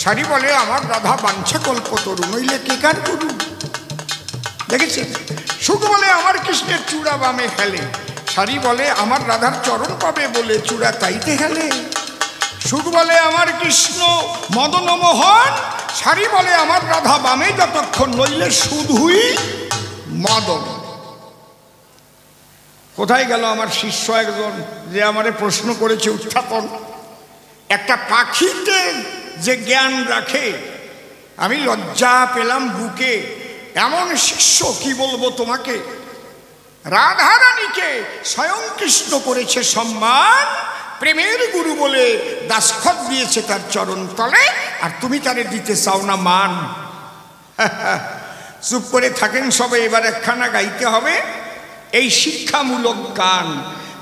শাড়ি বলে আমার রাধা বাঞ্ছা কল্পতরু, নইলে কে কার গুরু। দেখেছেন? সুখ বলে আমার কৃষ্ণের চূড়া বামে হেলে, শাড়ি বলে আমার রাধার চরণ পাবে বলে চূড়া তাইতে হেলে। সুখ বলে আমার কৃষ্ণ মদন মোহন, শাড়ি বলে আমার রাধা বামে যতক্ষণ, নইলে শুধুই মদন। কোথায় গেল আমার শিষ্য একজন, যে আমারে প্রশ্ন করেছে উত্থাপন? একটা পাখিতে যে জ্ঞান রাখে, আমি লজ্জা পেলাম বুকে। এমন শিষ্য কি বলবো তোমাকে। রাধারানীকে স্বয়ং কৃষ্ণ করেছে সম্মান, প্রেমের গুরু বলে দাসখত দিয়েছে তার চরণ তলে, আর তুমি তারে দিতে চাও না মান। চুপ করে থাকেন সবে। এবার একখানা গাইতে হবে এই শিক্ষামূলক গান,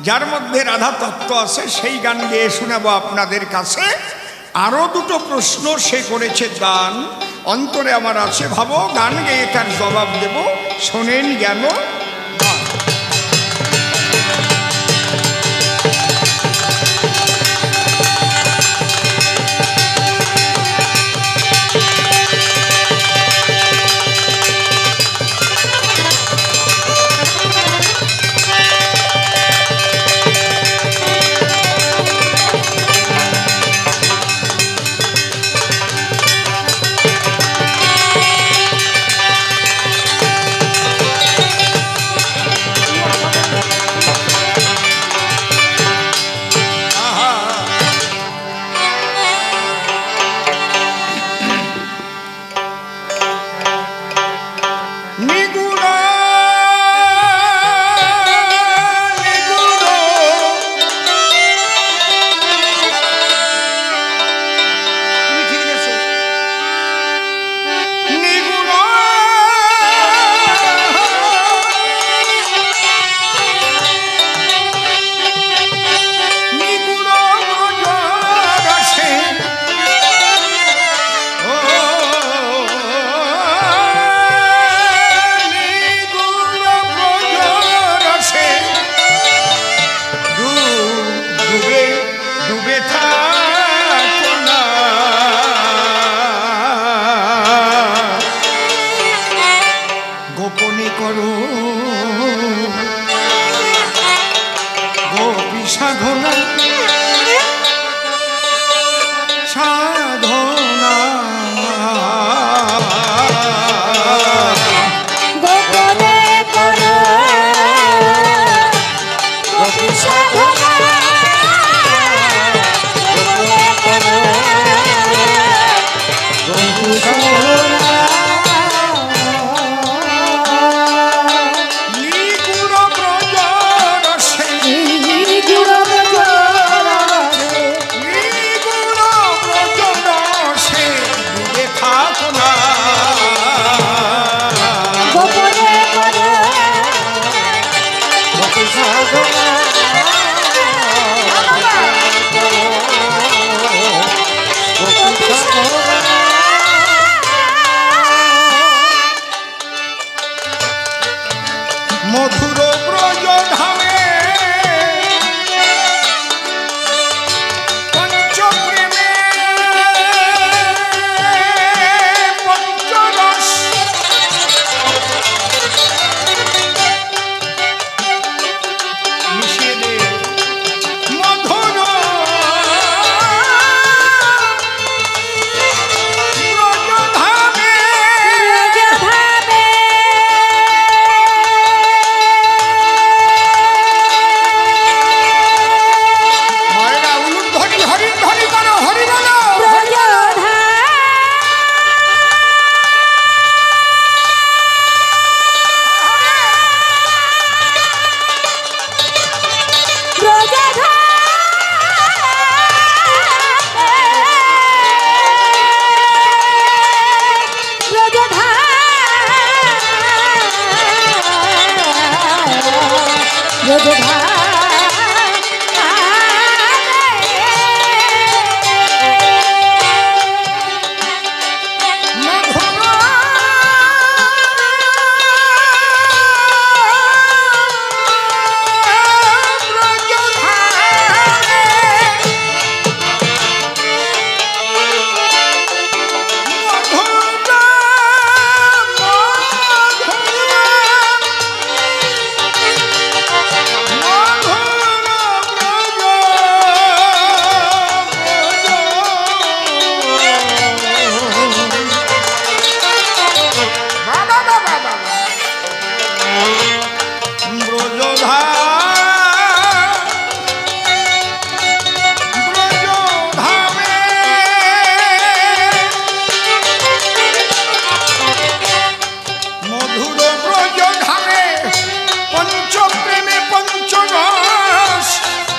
যার মধ্যে রাধা তত্ত্ব আছে, সেই গান গেয়ে শোনাবো আপনাদের কাছে। আরো দুটো প্রশ্ন সে করেছে গান, অন্তরে আমার আছে, ভাবো গান গেয়ে তার জবাব দেব। শোনেন জ্ঞান। সাধনা সাধনা গোপনে করো গোপী সাধনা গোপনে করো গোপী সাধনা নিগুণ ব্রজ রসে নিগুণ ব্রজ রসে নিগুণ ব্রজ রসে ডুবে থাকো না গোপনে করো গোপী সাধনা গোপী সাধনা মধুর ব্রজ ধামে পঞ্চপ্রেমে পঞ্চরস মিশিয়ে দে মধুর ব্রজ ধামে মায়েরা উলুক ধ্বনি হরিণ ধ্বনি করো হরি বলো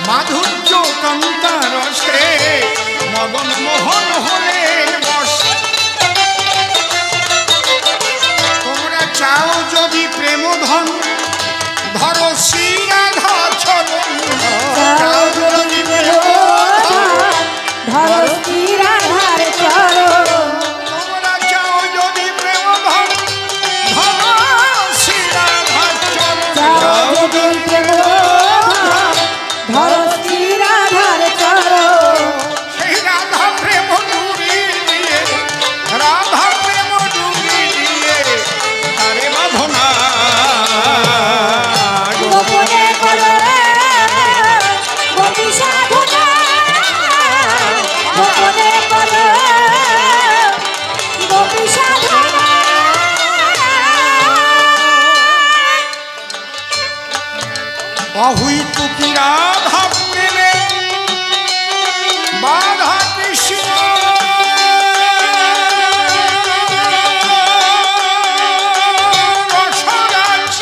মাধুর্য কান্তারসে মদন মোহন হলেন বশ তোমরা চাও যদি প্রেম ধন ধরো শ্রীরাধা চরণ চাও যদি প্রেম ধরো রাধার চরণ তোমরা চাও যদি প্রেম ধন ধরো শ্রীরাধা চরণ চাও যদি প্রেম ধরো রাধার চরণ সেই রাধা প্রেম ডুবি দিয়ে রাধা প্রেম ডুবি দিয়ে তারে বাঁধনা গোপনে করো গোপী সাধনা গোপনে করো গোপী সাধনা অহুই টুকি রাধা প্রেমে বাধা কৃষ্ণ রসরাজ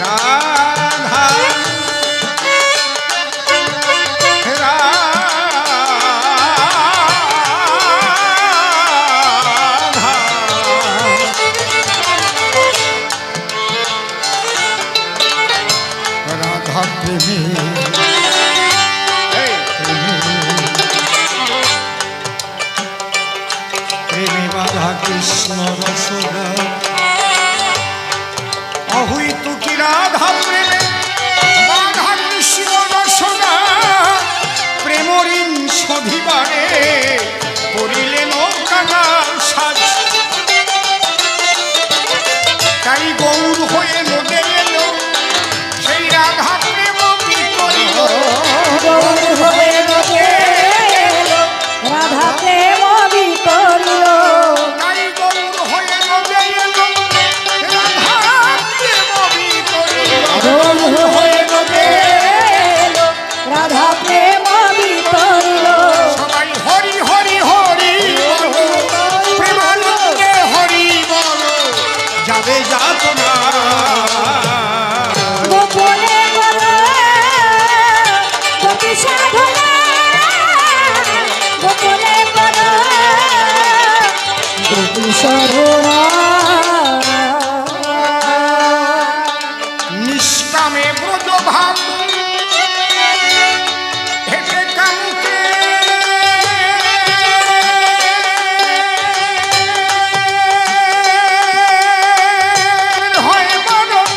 রাধা রাধা রাধা প্রেমী প্রেমী রাধা কৃষ্ণ রসরা অহুই তুকি রাধা প্রেমে রাধা কৃষ্ণ রসনা প্রেমরিন সধিবারে করিলেন কানা সাজ। তাই গৌর হয়ে নদে এলো সেই রাধা প্রেম বিকরিল। গৌর হয়ে নদে এলো, রাধা প্রেম বিকরিল। তাই গৌর হয়ে নদে এলো রাধা প্রেম বিকরিল। গৌর হয়ে নদে এলো, রাধা প্রেম বিকরিল। সবাই হরি হরি হরি বলো, প্রেমানন্দে হরি বলো, যাবে যাতনা। গোপনে বলো গোপী সাধনা, গোপনে বলো গোপী সাধনা। নিষ্কামে ব্রজ ভাব হেঁটে কামুকে হয় মরণ।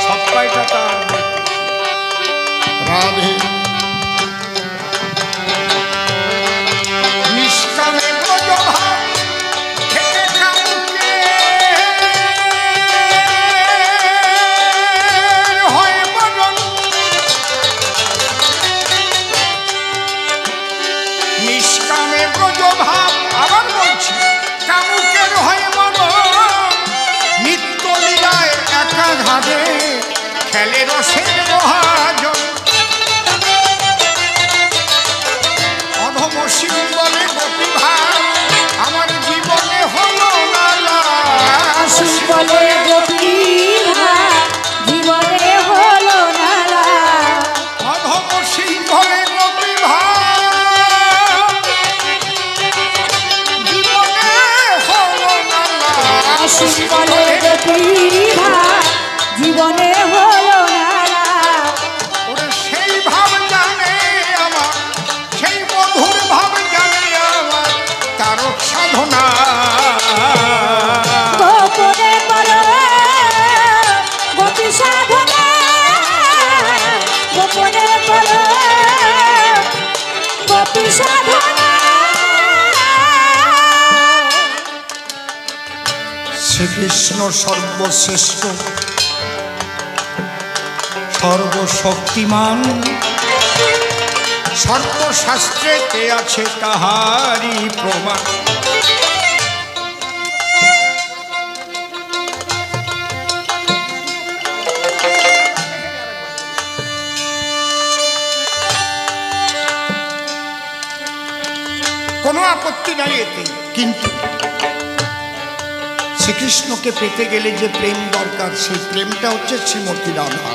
সব কয়টা তার রাধে নিষ্কামে ব্রজ ভাব হেঁটে কামুকে হয় মরণ। নিষ্কামে ব্রজ ভাব আবার বলছি কামুকের হয় মরণ। নিত্য লীলায় একা ঘাটে খেলে রসের মহাজন। অধম সিম্বলে গোপী ভাব আমার জীবনে হলো নালা। বলে গোপী জীবনে হলো নালা। অধম সিম্বলে গোপী ভাব জীবনে হলো নালা। বলে গোপী জীবনে হলো নালা। ওরে সেই ভাব জানে আমার, সেই মধুর ভাব জানে আমার তারক সাধনা। গোপনে বলো গোপী সাধনা, গোপনে বলো গোপী সাধনা। শ্রীকৃষ্ণ সর্বশ্রেষ্ঠ সর্বশক্তিমান, সর্বশাস্ত্রেতে আছে তাহারি প্রমাণ। কোনো আপত্তি নাই এতে, কিন্তু শ্রীকৃষ্ণকে পেতে গেলে যে প্রেম দরকার সেই প্রেমটা হচ্ছে শ্রীমতী রাধা।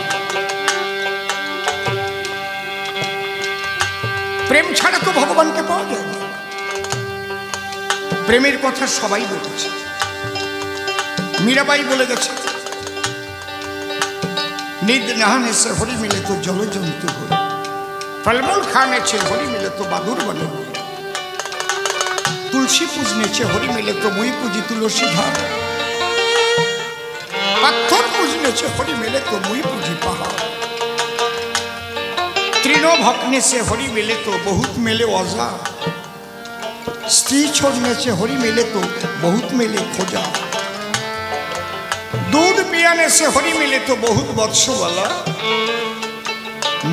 প্রেম ছাড়া তো ভগবানকে পাওয়া যায় না। প্রেমের কথা সবাই বলেছে, মীরাবাই বলে গেছে নিদ नहाने से हरि मिले तो जल जंतु हो, फलमूल खाने से हरि मिले तो बादुर बने हो, तुलसी पूजने से हरि मिले तो मुई पूजी तुलसी धाम, पत्थर पूजने से हरि मिले तो मुई पूजी पहाड़, तीनों भक्ने से हरि मिले तो बहुत मिले औजा, स्त्री छोड़ने से हरि मिले तो बहुत मिले खोजा, दूध पियाने से हरि मिले तो बहुत वत्स वाला,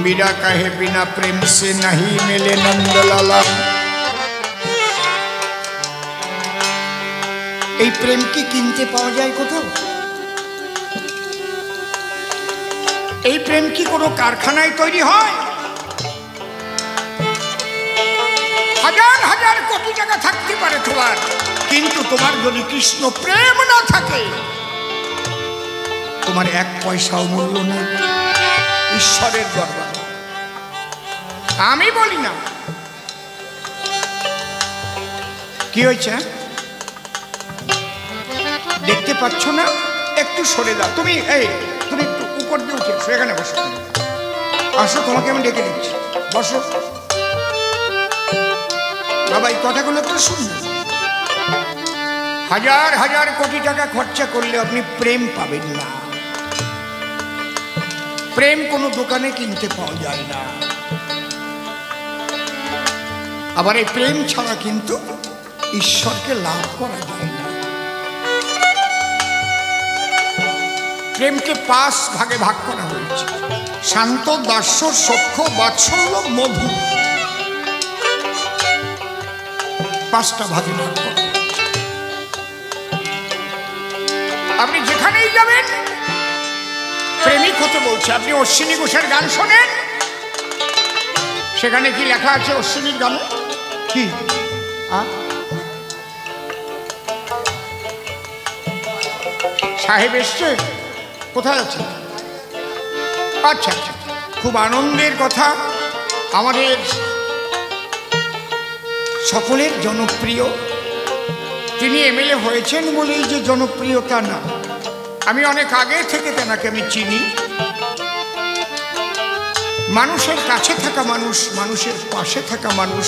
मीरा कहे बिना प्रेम से नहीं मिले नंदलाला। এই প্রেম কি কিনতে পাওয়া যায় কোথাও? এই প্রেম কি কোনো কারখানায় তৈরি হয়? হাজার হাজার কোটি টাকা থাকতে পারে তোমার, কিন্তু তোমার যদি কৃষ্ণ প্রেম না থাকে তোমার এক পয়সাও মূল্য নেই ঈশ্বরের দরবারে। আমি বলি না। কি হয়েছে দেখতে পাচ্ছ না? একটু সরে দাও। তুমি একটু উপর দিয়ে উঠে এসো, এখানে বসো। আসো, তোমাকে আমি ডেকে দিচ্ছি, বসো। বাবা এই কথাগুলো একটু শুনুন। হাজার হাজার কোটি টাকা খরচা করলে আপনি প্রেম পাবেন না। প্রেম কোনো দোকানে কিনতে পাওয়া যায় না। আবার এই প্রেম ছাড়া কিন্তু ঈশ্বরকে লাভ করা যায় না। প্রেমকে 5 ভাগে ভাগ করা হয়েছে: শান্ত, দাস্য, সখ্য, বাৎসল্য, মধু। 5টা ভাগে ভাগ করা। আপনি যেখানেই যাবেন প্রেমিক হতে বলছে। আপনি অশ্বিনী ঘোষের গান শোনেন, সেখানে কি লেখা আছে অশ্বিনীর গানে? কি সাহেব এসছে? কোথায় আছে? আচ্ছা আচ্ছা, খুব আনন্দের কথা। আমাদের সকলের জনপ্রিয়। তিনি এমএলএ হয়েছেন বলেই যে জনপ্রিয়তা না, আমি অনেক আগে থেকে তেনাকে আমি চিনি। মানুষের কাছে থাকা মানুষ, মানুষের পাশে থাকা মানুষ।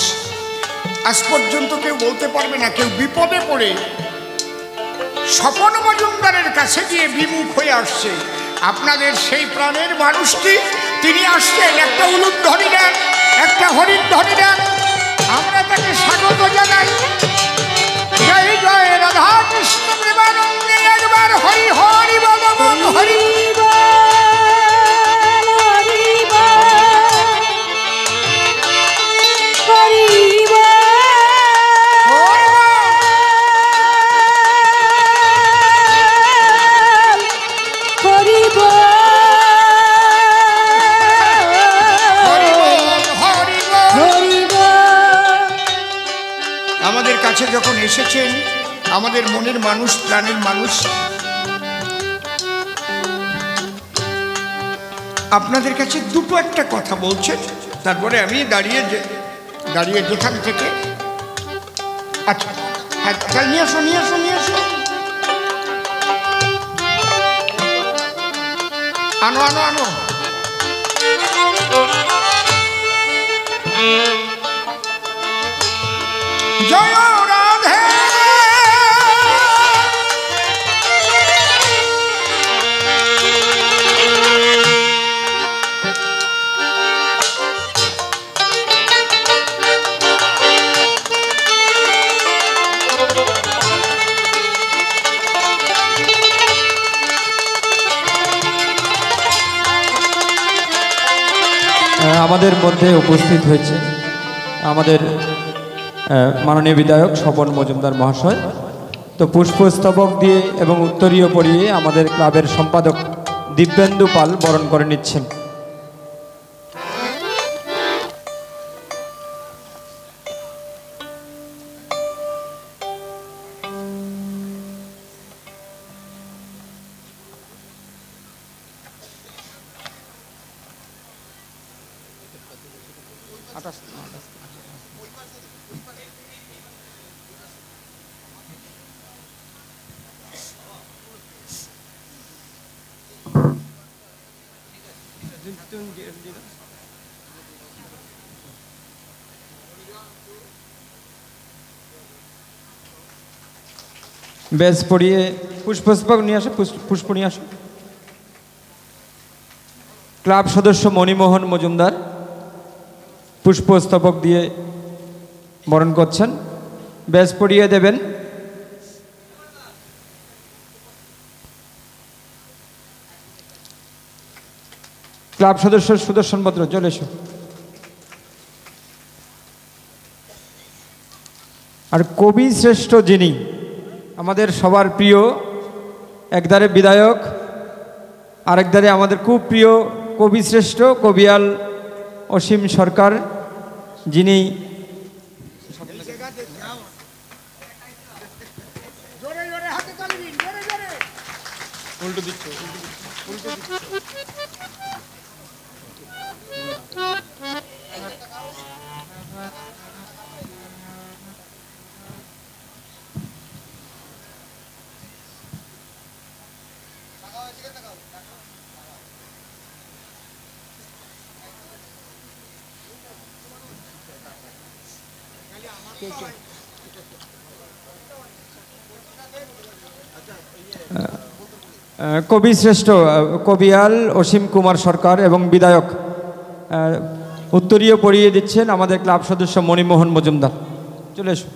আজ পর্যন্ত কেউ বলতে পারবে না কেউ বিপদে পড়ে স্বপন মজুমদারের কাছে গিয়ে বিমুখ হয়ে আসছে। আপনাদের সেই প্রাণের মানুষটি তিনি আসছেন, একটা উলুধ্বনি ধ্বনি দেন, একটা হরিণ ধ্বনি দেন, আমরা তাকে স্বাগত জানাই। জয় জয় রাধা কৃষ্ণ প্রেমানন্দে, একবার হরি হরি বল, হরি যখন এসেছেন আমাদের মনের মানুষ, প্রাণের মানুষ। আপনাদের কাছে দুটো একটা কথা বলছেন, তারপরে আমি দাঁড়িয়ে যেখান থেকে আচ্ছা হ্যাঁ নিয়ে আসো, নিয়ে আসো, নিয়ে আসো, আনো আনো আনো। জয় রাধে, আমাদের মধ্যে উপস্থিত হয়েছে আমাদের মাননীয় বিধায়ক স্বপন মজুমদার মহাশয়। তো পুষ্পস্তবক দিয়ে এবং উত্তরীয় পরিয়ে আমাদের ক্লাবের সম্পাদক দিব্যেন্দু পাল বরণ করে নিচ্ছেন। বেশ পড়িয়ে পুষ্পস্তবক নিয়ে আসো, পুষ্প নিয়ে আসো। ক্লাব সদস্য মণিমোহন মজুমদার পুষ্পস্তবক দিয়ে বরণ করছেন। বেশ পড়িয়ে দেবেন ক্লাব সদস্য সুদর্শন ভদ্র, চলে এসো। আর কবি শ্রেষ্ঠ যিনি, আমাদের সবার প্রিয়, একধারে বিধায়ক আরেকধারে আমাদের খুব প্রিয় কবি শ্রেষ্ঠ কবিয়াল অসীম সরকার, যিনি উল্টো দিচ্ছে। কবি শ্রেষ্ঠ কবিয়াল অসীম কুমার সরকার এবং বিধায়ক উত্তরীয় পড়িয়ে দিচ্ছেন আমাদের ক্লাব সদস্য মণিমোহন মজুমদার। চলে এসো।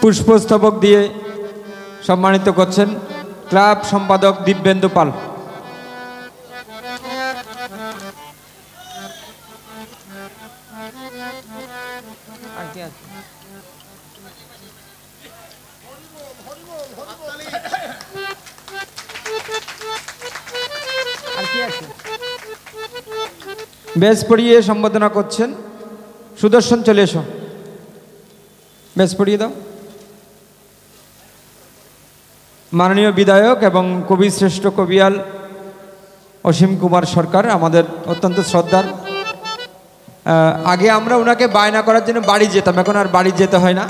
পুষ্পস্তবক দিয়ে সম্মানিত করছেন ক্লাব সম্পাদক দিব্যেন্দু পাল। বেশ পড়িয়ে সম্বোধনা করছেন সুদর্শন। চলে এসো, বেশ পড়িয়ে দাও। মাননীয় বিধায়ক এবং কবি শ্রেষ্ঠ কবিয়াল অসীম কুমার সরকার আমাদের অত্যন্ত শ্রদ্ধার। আগে আমরা ওনাকে বায়না করার জন্য বাড়ি যেতাম, এখন আর বাড়ি যেতে হয় না,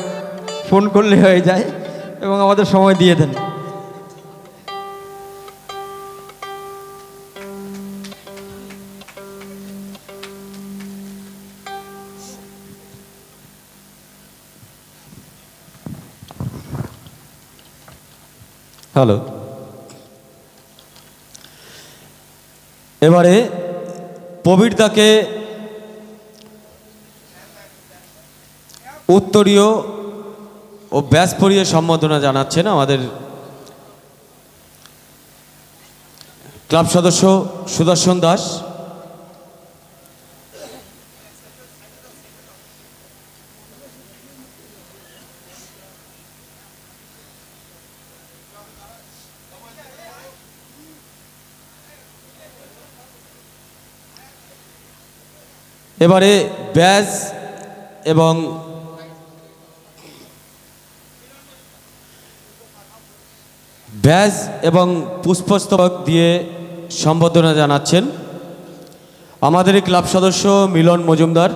ফোন করলে হয়ে যায় এবং আমাদের সময় দিয়ে দেন। হ্যালো, এবারে প্রবীরদাকে উত্তরীয় ও ব্যাস পড়িয়ে সম্বোধনা জানাচ্ছেন আমাদের ক্লাব সদস্য সুদর্শন দাস। এবারে ব্যাজ এবং পুষ্পস্তবক দিয়ে সম্বোধনা জানাচ্ছেন আমাদের এই ক্লাব সদস্য মিলন মজুমদার।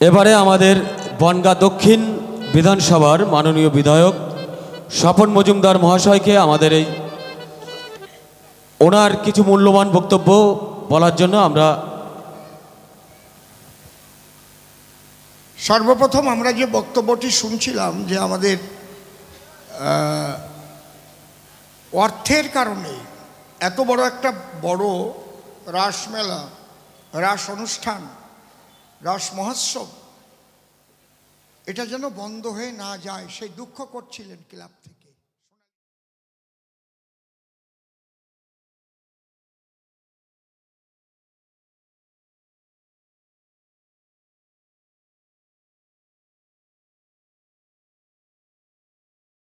এবারে আমাদের বনগাঁ দক্ষিণ বিধানসভার মাননীয় বিধায়ক স্বপন মজুমদার মহাশয়কে আমাদের এই ওনার কিছু মূল্যবান বক্তব্য বলার জন্য আমরা সর্বপ্রথম আমরা যে বক্তব্যটি শুনছিলাম যে আমাদের অর্থের কারণে এত বড় একটা বড় রাসমেলা, রাস অনুষ্ঠান, রাস মহোৎসব এটা যেন বন্ধ হয়ে না যায় সেই দুঃখ করছিলেন ক্লাব থেকে।